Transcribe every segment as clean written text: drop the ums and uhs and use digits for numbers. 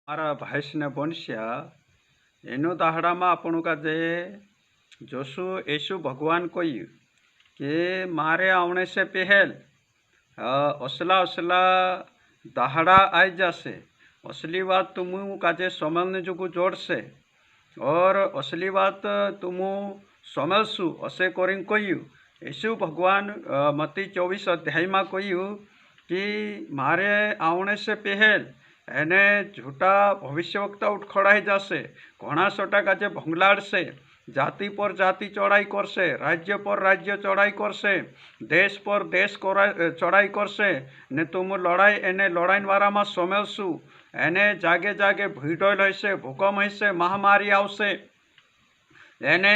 મારા ભાઈસને બનશ્યા એનો દાહડામાં આપણું કાજે જોશું ऐसु भगवान કહ્યું કે મારે આવણે से पहल असला असला दाहड़ा आई जासे असली बात तुम काजे समलने जुगु जोड़से और असली बात तुम समलसु असे करीन कह્યું ऐसु भगवान मत्ती 24 अध्याय में कह્યું कि मारे आवणे से पहल एने झूठा भविष्यवक्ता उठखड़ाई जासे घणा सोटा काजे भंगलाड़से जाति पर जाति चढ़ाई करसे राज्य पर राज्य चढ़ाई करसे देश पर देश चढ़ाई करसे ने तुम लड़ाई एने लड़ाई वारा में समेलशु एने जागे जागे भीड़ोल हशे भूकंप हशे महामारी आवशे एने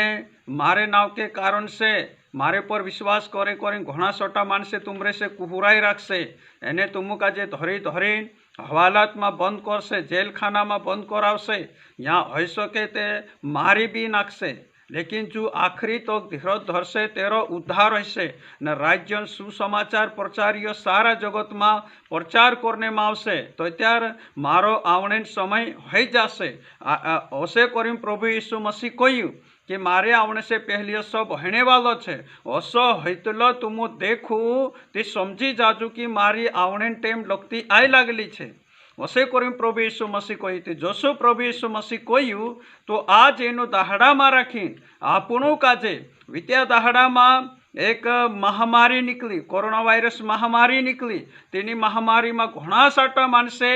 मारे नाव के कारण से मारे पर विश्वास करे करे घणा सोटा मानसे तुमरे से कुहुराई राखशे एने तुम काजे धरी धरी हवालात में बंद करशे जेल खाना में बंद करावशे यहाँ होई सके ते मारी भी नाखशे लेकिन जो आखरी तो धीरज धरशे तेरो उद्धार हशे ने राज्य सुसमाचार प्रचारियो सारा जगत में प्रचार करने में आवशे तो त्यार मारो आवणे समय हई जाशे असे करीन प्रभु यीशु मसीह कह્યું कि मारे आवने से पहले असो बहने वालो छे असो हैतलो तुम देखू ते समझी जाजू कि मारी आवने टेम लगती आई लागली छे वसे करीन प्रभु यीशु मसीह कही थी जसो प्रभु यीशु मसीह कह્યું तो आज एनु दाहड़ा में राखी आपणु काजे वित्या दाहड़ा में एक महामारी निकली कोरोना वायरस महामारी निकली तेनी महामारी में घणा साटा मानसे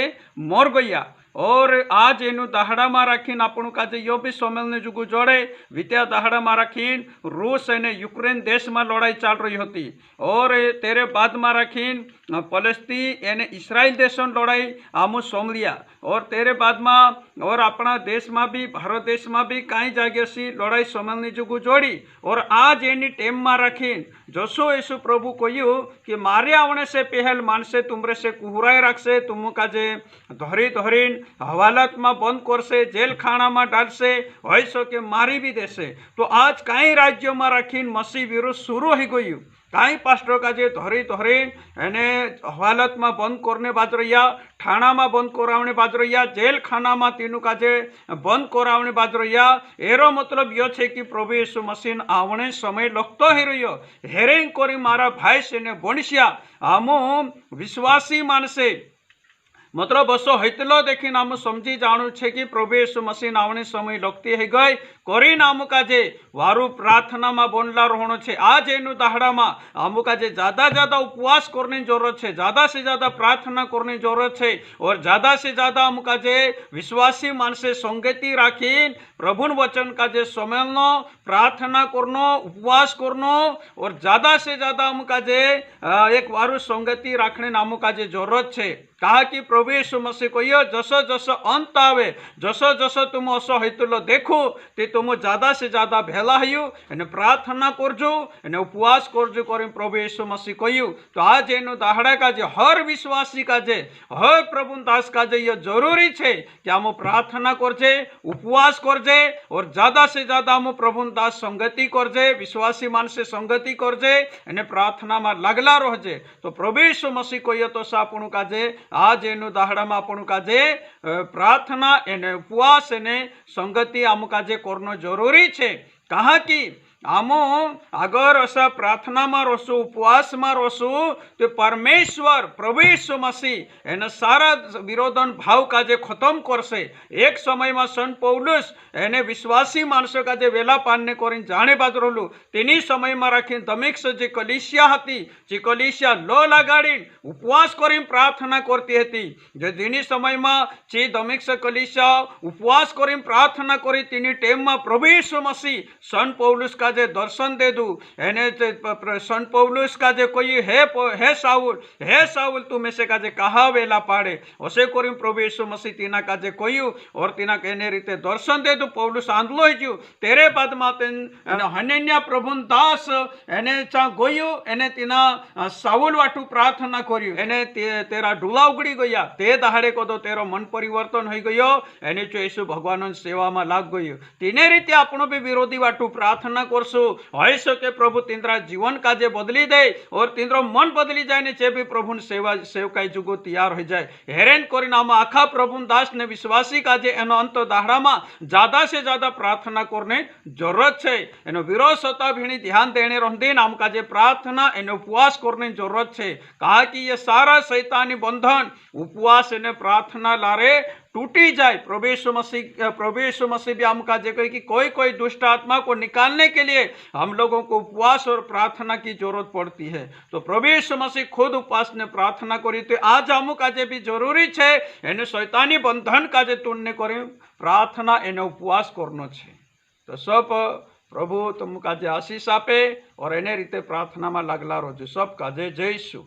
मर गया और आज एनु दाहड़ा में राखीने आपणु काजे यो भी सोमेलने जुगु जोड़े वित्या दाहड़ा में राखीने रूस अने यूक्रेन देश में लड़ाई चाल रही होती और तेरे बाद में राखीने पलस्तीन एने इस्राइल देश में लड़ाई आमु सोम लिया और तेरे बाद में और अपना देश में भी भारत देश में भी कई जगह से लड़ाई सोमेलने जुगु जोड़ी और आज एनी टेम में राखीने जसो यीशु प्रभु कह્યું कि मारे आवने से पहल मानसे तुमरे से कुहुराई राखशे तुम काजे धरी धरीन हवालात में बंद करशे जेल खाना में डालशे होई सके मारी भी देशे तो आज कई राज्यों में राखीने मसीह विरुद्ध शुरू हो गયું कई पास्टर काजे धरी धरी एने हवालात में बंद करने बाज रह्या थाना में बंद करावने बाज रह्या जेल खाना में तेनु काजे बंद करावने बाज रह्या एरो मतलब यो छे कि प्रभु यीशु मसीह आवणे समय लगतो ही रह्यो हेरेंग करी मारा भाई से बणस्या आमो विश्वासी मानसे मतलब बसो हैतलो देखीने आम समझी जाणु छे कि प्रभु यीशु मसीह आवने समय लगती है गई करीने आम काजे वारू प्रार्थना में बनला रहणो छे आज एनु दाहड़ा में आम काजे ज्यादा ज्यादा उपवास करने जरूरत है ज्यादा से ज्यादा प्रार्थना करने जरूरत है और ज्यादा से ज्यादा आम काजे विश्वासी मानसे संगति राखी प्रभुन वचन काजे समयनो प्रार्थना करनो उपवास करनो और ज्यादा से ज्यादा आम काजे एक वारू संगति राखने आम काजे जरूरत है कहा कि प्रभु यीशु मसीह कह्यो जसो जसो अंत आवे जसो जसो तुम असो हैतलो देखो ते तुम ज्यादा से ज्यादा भेला हयो एने प्रार्थना करजो एने उपवास करजो करी प्रभु यीशु मसीह कह्યું तो आज एनु दाहड़ा काजे हर विश्वासी काजे हर प्रभु दास काजे ये जरूरी छे कि आम प्रार्थना करजे उपवास करजे और ज्यादा से ज्यादा आम प्रभु दास संगति करजे विश्वासी मानसे संगति करजे एने प्रार्थना में लागला रहजे तो प्रभु यीशु मसीह कह्यो तो सापणु काजे आज एनु दाहड़ा में आपणु काजे प्रार्थना एने उपवास एने संगति आम काजे करनो जरूरी छे कहा कि आमो अगर असा प्रार्थना में रसू उपवास में रसू तो परमेश्वर प्रभु यीशु मसीह एने सारा विरोधन भाव काजे खत्म करशे एक समय में संत पौलुस एने विश्वासी माणसो काजे वेला पानने करीने जाणे बाजरेलू तेनी समय में राखीने दमिश्क जे कलीसिया हती जे कलीसिया लो लगाड़ीने उपवास करीने प्रार्थना करती हती जेनी समय में जे दमिश्क कलीसिया उपवास करीने प्रार्थना करी तेनी टेम में प्रभु यीशु मसीह संत पौलुस का जे दर्शन दे दू एने संत पौलुस का जे कोई हे साउल तू में से का जे कहा वेला पाड़े असे करीने प्रभु यीशु मसीह तीना का जे कह્યું और तीना केने रीते दर्शन दे दू पौलुस आंदलो हज्यू तेरे बाद में हनन्या प्रभु दास एने चा गयो एने तीना साउल वाटू प्रार्थना कर्यु एने तेरा ढूला उगड़ी गया ते दाहड़े कदो तेरो मन परिवर्तन हो गयो एने जो यीशु भगवान सेवा में लाग गयो तीने रीते आपणो भी विरोधी वाटू प्रार्थना कर करशु होई सके प्रभु तिंद्रा जीवन काजे बदली दे और तिंद्रो मन बदली जाए ने चे भी प्रभु सेवा सेवकाई जुगो तैयार हो जाए हेरेन करीने आम आखा प्रभु दास ने विश्वासी काजे एनो अंत दाहड़ा में ज्यादा से ज्यादा प्रार्थना करने जरूरत है एनो विरोध होता भी ध्यान देने रोंदीन आम काजे प्रार्थना एनो उपवास करने जरूरत है कहा कि ये सारा शैतानी बंधन उपवास ने प्रार्थना लारे टूटी जाए। प्रभु यीशु मसीह भी हम काजे कहे कि कोई दुष्ट आत्मा को निकालने के लिए हम लोगों को उपवास और प्रार्थना की जरूरत पड़ती है। तो प्रभु यीशु मसीह खुद उपवास ने प्रार्थना करी तो आज हम काजे भी जरूरी है एने शैतानी बंधन काजे तोड़ने करे प्रार्थना एने उपवास करनो छे। तो सब प्रभु तुम काजे आशीष आपे और एने रीते प्रार्थना में लागला रोज सब काजे जय यीशु।